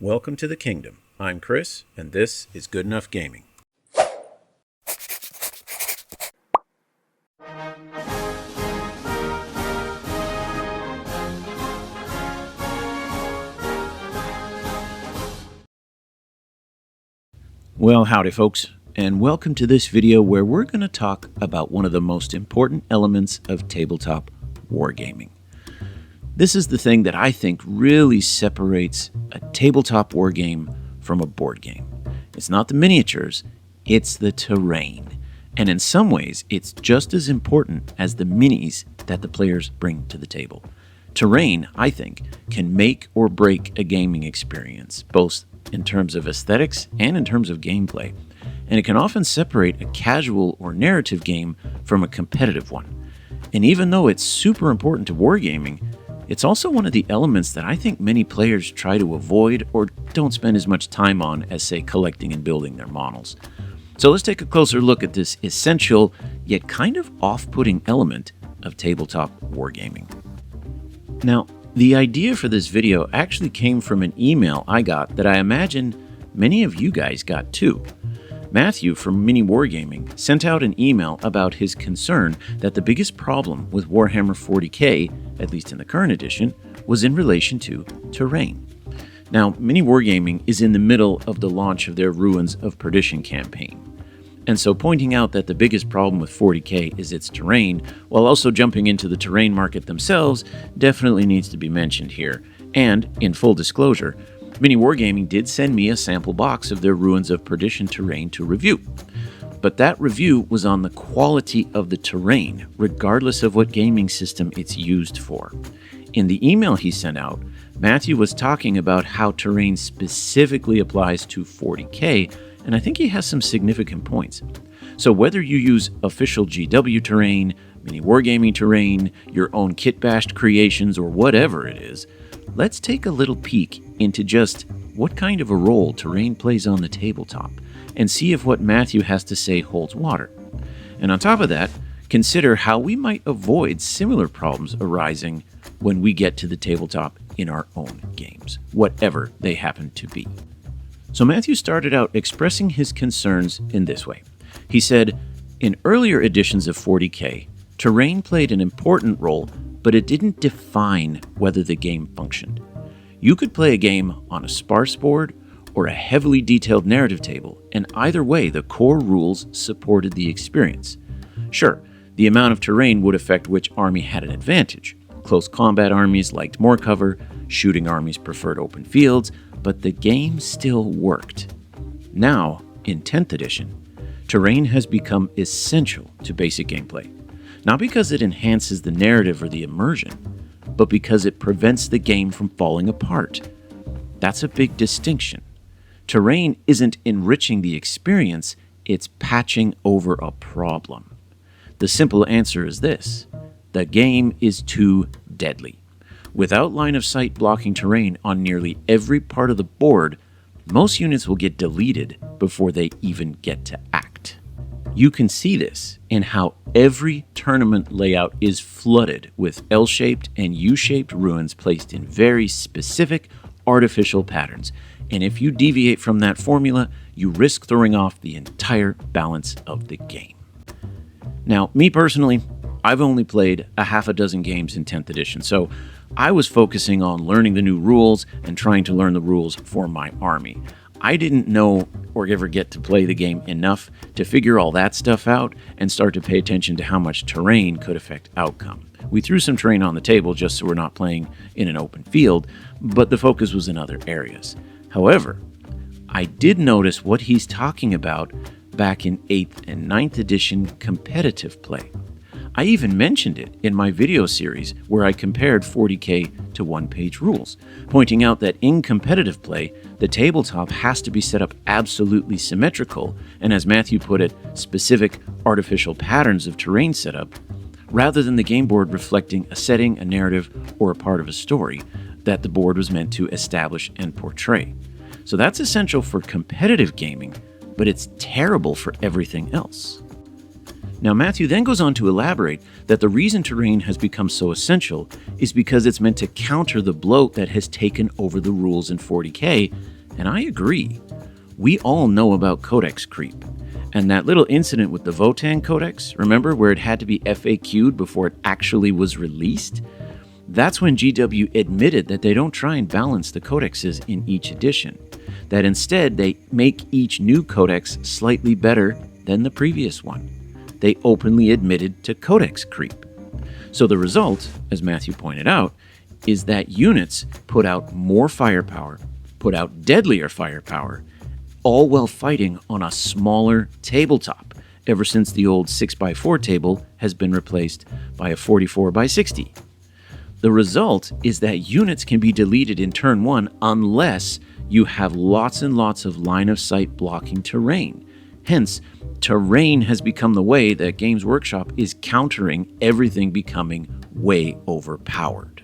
Welcome to the kingdom. I'm Chris, and this is Good Enough Gaming. Well, howdy folks, and welcome to this video where we're going to talk about one of the most important elements of tabletop wargaming. This is the thing that I think really separates a tabletop wargame from a board game. It's not the miniatures, it's the terrain. And in some ways, it's just as important as the minis that the players bring to the table. Terrain, I think, can make or break a gaming experience, both in terms of aesthetics and in terms of gameplay. And it can often separate a casual or narrative game from a competitive one. And even though it's super important to wargaming, it's also one of the elements that I think many players try to avoid or don't spend as much time on as, say, collecting and building their models. So let's take a closer look at this essential, yet kind of off-putting element of tabletop wargaming. Now, the idea for this video actually came from an email I got that I imagine many of you guys got too. Matthew from Mini Wargaming sent out an email about his concern that the biggest problem with Warhammer 40k, at least in the current edition, was in relation to terrain. Now, Mini Wargaming is in the middle of the launch of their Ruins of Perdition campaign. And so pointing out that the biggest problem with 40k is its terrain, while also jumping into the terrain market themselves, definitely needs to be mentioned here. And, in full disclosure, Mini Wargaming did send me a sample box of their Ruins of Perdition terrain to review. But that review was on the quality of the terrain, regardless of what gaming system it's used for. In the email he sent out, Matthew was talking about how terrain specifically applies to 40k, and I think he has some significant points. So whether you use official GW terrain, Mini Wargaming terrain, your own kit-bashed creations, or whatever it is, let's take a little peek into just what kind of a role terrain plays on the tabletop and see if what Matthew has to say holds water. And on top of that, consider how we might avoid similar problems arising when we get to the tabletop in our own games, whatever they happen to be. So Matthew started out expressing his concerns in this way. He said, in earlier editions of 40k, terrain played an important role, but it didn't define whether the game functioned. You could play a game on a sparse board or a heavily detailed narrative table, and either way, the core rules supported the experience. Sure, the amount of terrain would affect which army had an advantage. Close combat armies liked more cover, shooting armies preferred open fields, but the game still worked. Now, in 10th edition, terrain has become essential to basic gameplay. Not because it enhances the narrative or the immersion, but because it prevents the game from falling apart. That's a big distinction. Terrain isn't enriching the experience, it's patching over a problem. The simple answer is this: the game is too deadly. Without line of sight blocking terrain on nearly every part of the board, most units will get deleted before they even get to act. You can see this in how every tournament layout is flooded with L-shaped and U-shaped ruins placed in very specific artificial patterns. And if you deviate from that formula, you risk throwing off the entire balance of the game. Now, me personally, I've only played a half a dozen games in 10th edition, so I was focusing on learning the new rules and trying to learn the rules for my army. I didn't know or ever get to play the game enough to figure all that stuff out and start to pay attention to how much terrain could affect outcome. We threw some terrain on the table just so we're not playing in an open field, but the focus was in other areas. However, I did notice what he's talking about back in 8th and 9th edition competitive play. I even mentioned it in my video series where I compared 40k to one-page rules, pointing out that in competitive play, the tabletop has to be set up absolutely symmetrical, and as Matthew put it, specific artificial patterns of terrain setup, rather than the game board reflecting a setting, a narrative, or a part of a story that the board was meant to establish and portray. So that's essential for competitive gaming, but it's terrible for everything else. Now, Matthew then goes on to elaborate that the reason terrain has become so essential is because it's meant to counter the bloat that has taken over the rules in 40K, and I agree. We all know about codex creep. And that little incident with the Votann Codex, remember, where it had to be FAQ'd before it actually was released? That's when GW admitted that they don't try and balance the codexes in each edition, that instead they make each new codex slightly better than the previous one. They openly admitted to codex creep. So the result, as Matthew pointed out, is that units put out more firepower, put out deadlier firepower, all while fighting on a smaller tabletop, ever since the old 6x4 table has been replaced by a 44x60. The result is that units can be deleted in turn 1 unless you have lots and lots of line-of-sight blocking terrain. Hence, terrain has become the way that Games Workshop is countering everything becoming way overpowered.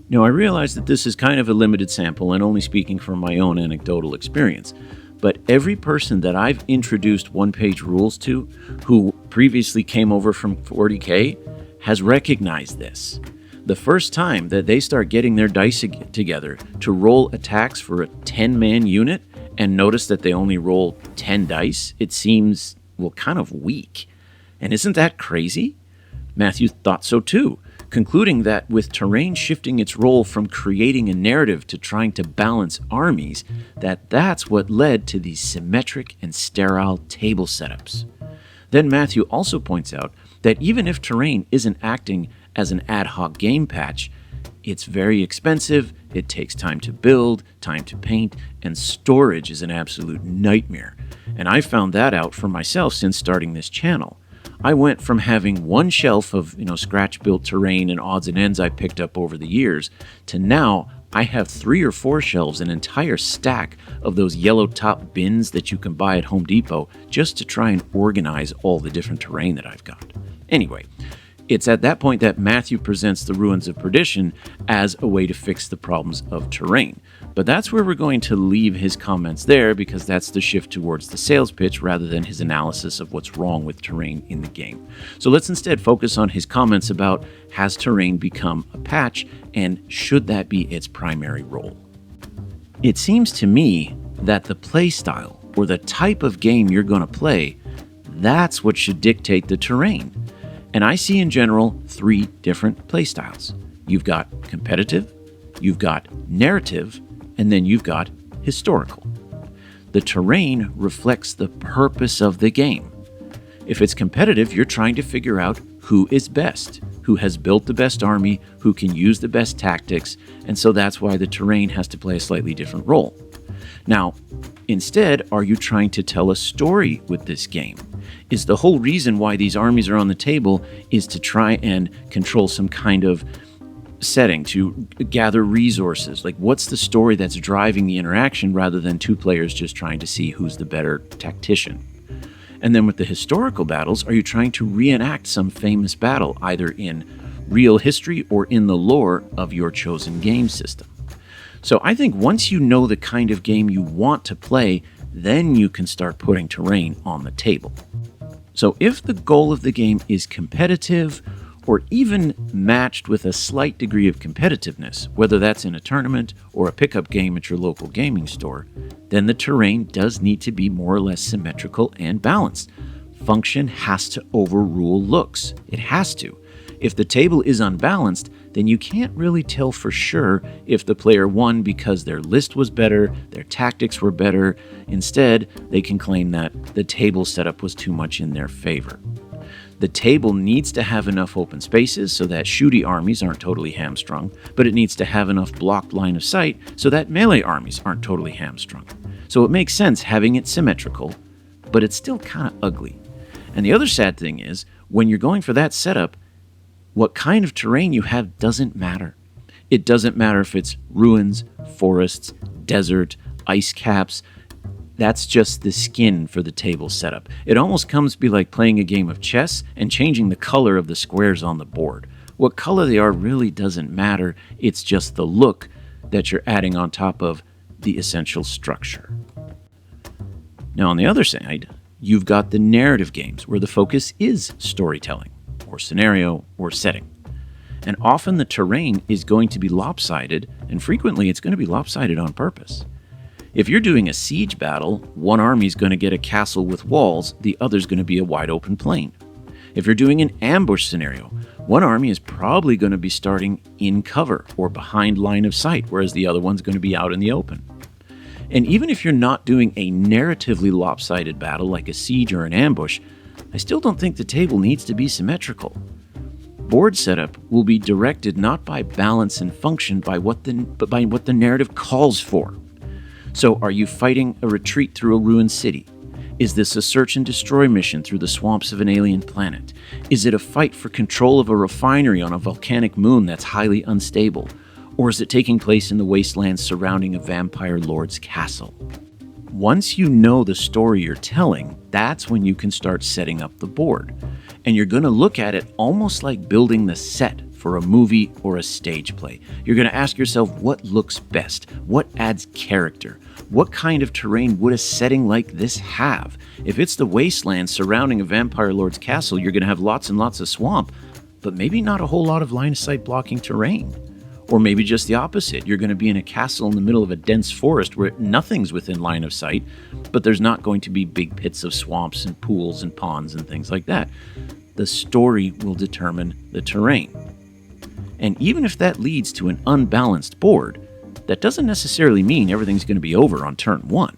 Now, I realize that this is kind of a limited sample and only speaking from my own anecdotal experience, but every person that I've introduced one-page rules to who previously came over from 40K has recognized this. The first time that they start getting their dice together to roll attacks for a 10-man unit and notice that they only roll 10 dice, it seems, well, kind of weak. And isn't that crazy? Matthew thought so too, concluding that with terrain shifting its role from creating a narrative to trying to balance armies, that's what led to these symmetric and sterile table setups. Then Matthew also points out that even if terrain isn't acting as an ad hoc game patch, it's very expensive, it takes time to build, time to paint, and storage is an absolute nightmare. And I found that out for myself since starting this channel. I went from having one shelf of, scratch-built terrain and odds and ends I picked up over the years, to now I have 3 or 4 shelves, an entire stack of those yellow top bins that you can buy at Home Depot just to try and organize all the different terrain that I've got. Anyway, it's at that point that Matthew presents the Ruins of Perdition as a way to fix the problems of terrain. But that's where we're going to leave his comments there, because that's the shift towards the sales pitch rather than his analysis of what's wrong with terrain in the game. So let's instead focus on his comments about, has terrain become a patch and should that be its primary role? It seems to me that the play style or the type of game you're going to play, that's what should dictate the terrain. And I see in general 3 different play styles. You've got competitive, you've got narrative, and then you've got historical. The terrain reflects the purpose of the game. If it's competitive, you're trying to figure out who is best, who has built the best army, who can use the best tactics, and so that's why the terrain has to play a slightly different role. Now, instead, are you trying to tell a story with this game? Is the whole reason why these armies are on the table is to try and control some kind of setting, to gather resources? Like, what's the story that's driving the interaction rather than 2 players just trying to see who's the better tactician? And then with the historical battles, are you trying to reenact some famous battle, either in real history or in the lore of your chosen game system? So I think once you know the kind of game you want to play, then you can start putting terrain on the table. So if the goal of the game is competitive, or even matched with a slight degree of competitiveness, whether that's in a tournament or a pickup game at your local gaming store, then the terrain does need to be more or less symmetrical and balanced. Function has to overrule looks. It has to. If the table is unbalanced, then you can't really tell for sure if the player won because their list was better, their tactics were better. Instead, they can claim that the table setup was too much in their favor. The table needs to have enough open spaces so that shooty armies aren't totally hamstrung, but it needs to have enough blocked line of sight so that melee armies aren't totally hamstrung. So it makes sense having it symmetrical, but it's still kind of ugly. And the other sad thing is, when you're going for that setup, what kind of terrain you have doesn't matter. It doesn't matter if it's ruins, forests, desert, ice caps. That's just the skin for the table setup. It almost comes to be like playing a game of chess and changing the color of the squares on the board. What color they are really doesn't matter. It's just the look that you're adding on top of the essential structure. Now, on the other side, you've got the narrative games where the focus is storytelling or scenario or setting. And often the terrain is going to be lopsided, and frequently it's going to be lopsided on purpose. If you're doing a siege battle, one army's going to get a castle with walls, the other's going to be a wide open plain. If you're doing an ambush scenario, one army is probably going to be starting in cover or behind line of sight, whereas the other one's going to be out in the open. And even if you're not doing a narratively lopsided battle like a siege or an ambush, I still don't think the table needs to be symmetrical. Board setup will be directed not by balance and function, but by what the narrative calls for. So are you fighting a retreat through a ruined city? Is this a search and destroy mission through the swamps of an alien planet? Is it a fight for control of a refinery on a volcanic moon that's highly unstable? Or is it taking place in the wastelands surrounding a vampire lord's castle? Once you know the story you're telling, that's when you can start setting up the board. And you're going to look at it almost like building the set for a movie or a stage play. You're going to ask yourself what looks best, what adds character, what kind of terrain would a setting like this have? If it's the wasteland surrounding a vampire lord's castle, you're going to have lots and lots of swamp, but maybe not a whole lot of line of sight blocking terrain. Or maybe just the opposite. You're going to be in a castle in the middle of a dense forest where nothing's within line of sight, but there's not going to be big pits of swamps and pools and ponds and things like that. The story will determine the terrain. And even if that leads to an unbalanced board, that doesn't necessarily mean everything's going to be over on turn one.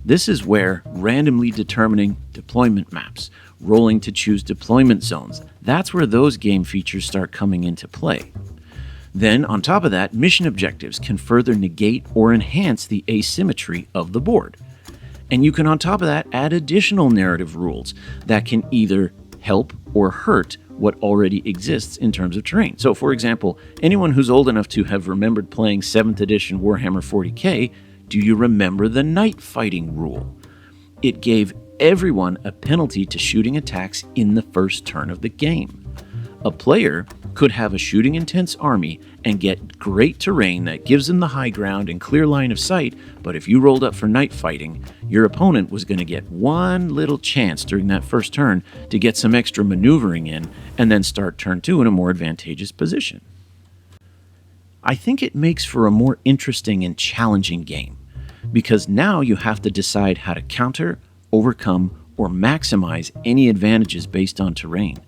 This is where randomly determining deployment maps, rolling to choose deployment zones, that's where those game features start coming into play. Then, on top of that, mission objectives can further negate or enhance the asymmetry of the board. And you can, on top of that, add additional narrative rules that can either help or hurt what already exists in terms of terrain. So, for example, anyone who's old enough to have remembered playing 7th edition Warhammer 40k, do you remember the night fighting rule? It gave everyone a penalty to shooting attacks in the first turn of the game. A player could have a shooting intense army and get great terrain that gives them the high ground and clear line of sight, but if you rolled up for night fighting, your opponent was going to get one little chance during that first turn to get some extra maneuvering in and then start turn 2 in a more advantageous position. I think it makes for a more interesting and challenging game, because now you have to decide how to counter, overcome, or maximize any advantages based on terrain.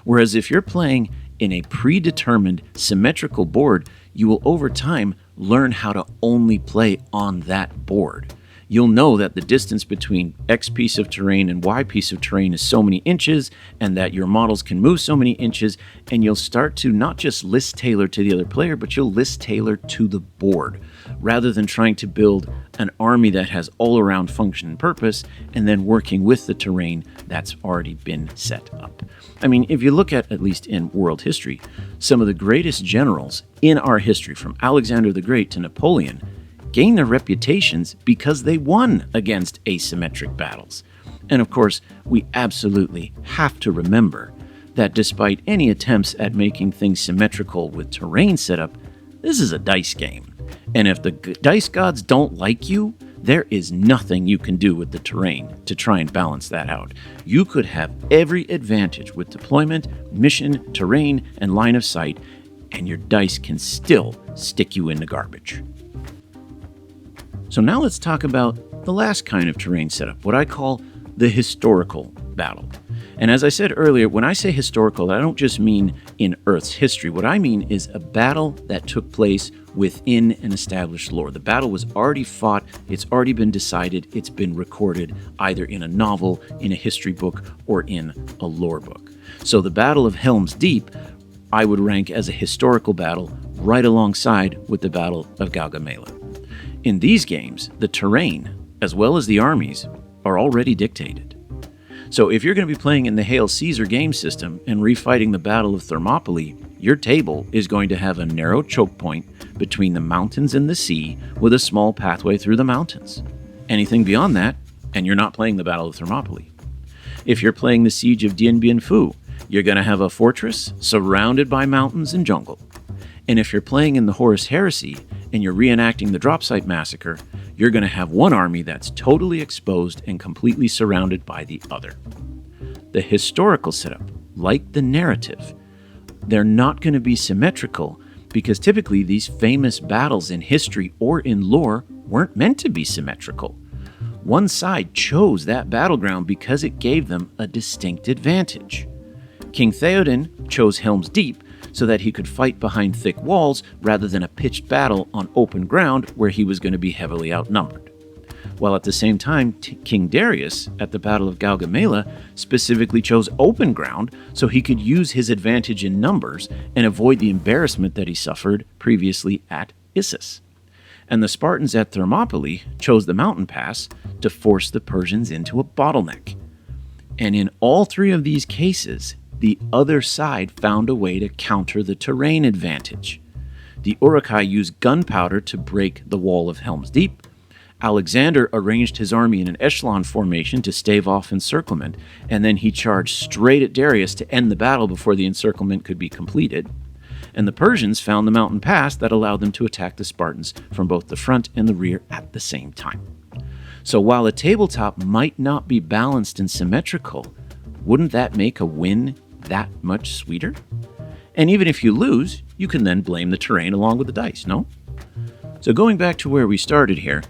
Whereas if you're playing in a predetermined symmetrical board, you will over time learn how to only play on that board. You'll know that the distance between X piece of terrain and Y piece of terrain is so many inches, and that your models can move so many inches, and you'll start to not just list tailor to the other player, but you'll list tailor to the board, rather than trying to build an army that has all-around function and purpose, and then working with the terrain that's already been set up. I mean, if you look at least in world history, some of the greatest generals in our history, from Alexander the Great to Napoleon, gained their reputations because they won against asymmetric battles. And of course, we absolutely have to remember that despite any attempts at making things symmetrical with terrain setup, this is a dice game. And if the dice gods don't like you, there is nothing you can do with the terrain to try and balance that out. You could have every advantage with deployment, mission, terrain, and line of sight, and your dice can still stick you in the garbage. So now let's talk about the last kind of terrain setup, what I call the historical battle. And as I said earlier, when I say historical, I don't just mean in Earth's history. What I mean is a battle that took place within an established lore. The battle was already fought, it's already been decided, it's been recorded either in a novel, in a history book, or in a lore book. So the Battle of Helm's Deep, I would rank as a historical battle right alongside with the Battle of Gaugamela. In these games, the terrain, as well as the armies, are already dictated. So if you're going to be playing in the Hail Caesar game system and refighting the Battle of Thermopylae, your table is going to have a narrow choke point between the mountains and the sea with a small pathway through the mountains. Anything beyond that, and you're not playing the Battle of Thermopylae. If you're playing the Siege of Dien Bien Phu, you're going to have a fortress surrounded by mountains and jungle. And if you're playing in the Horus Heresy and you're reenacting the Dropsite Massacre, you're going to have one army that's totally exposed and completely surrounded by the other. The historical setup, like the narrative, they're not going to be symmetrical because typically these famous battles in history or in lore weren't meant to be symmetrical. One side chose that battleground because it gave them a distinct advantage. King Theoden chose Helm's Deep so that he could fight behind thick walls rather than a pitched battle on open ground where he was going to be heavily outnumbered. While at the same time, King Darius, at the Battle of Gaugamela, specifically chose open ground so he could use his advantage in numbers and avoid the embarrassment that he suffered previously at Issus. And the Spartans at Thermopylae chose the mountain pass to force the Persians into a bottleneck. And in all three of these cases, the other side found a way to counter the terrain advantage. The Uruk-hai used gunpowder to break the wall of Helm's Deep. Alexander arranged his army in an echelon formation to stave off encirclement, and then he charged straight at Darius to end the battle before the encirclement could be completed. And the Persians found the mountain pass that allowed them to attack the Spartans from both the front and the rear at the same time. So while a tabletop might not be balanced and symmetrical, wouldn't that make a win that much sweeter? And even if you lose, you can then blame the terrain along with the dice, no? So going back to where we started here,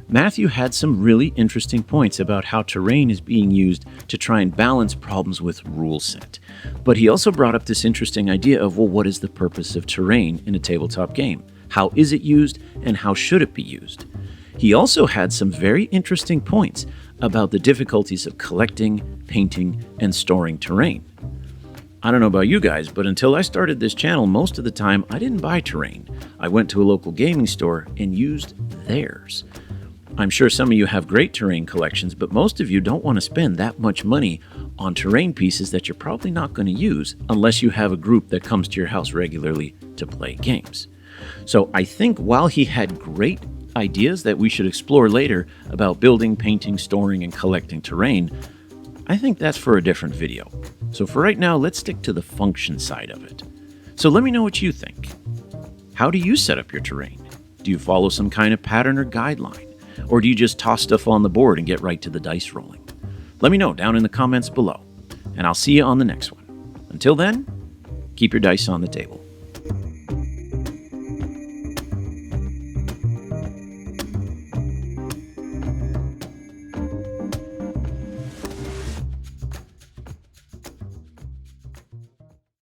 Matthew had some really interesting points about how terrain is being used to try and balance problems with rule set. But he also brought up this interesting idea of, well, what is the purpose of terrain in a tabletop game? How is it used, and how should it be used? He also had some very interesting points about the difficulties of collecting, painting, and storing terrain. I don't know about you guys, but until I started this channel, most of the time I didn't buy terrain. I went to a local gaming store and used theirs. I'm sure some of you have great terrain collections, but most of you don't want to spend that much money on terrain pieces that you're probably not going to use unless you have a group that comes to your house regularly to play games. So I think while he had great ideas that we should explore later about building, painting, storing, and collecting terrain, I think that's for a different video. So for right now, let's stick to the function side of it. So let me know what you think. How do you set up your terrain? Do you follow some kind of pattern or guideline? Or do you just toss stuff on the board and get right to the dice rolling? Let me know down in the comments below, and I'll see you on the next one. Until then, keep your dice on the table.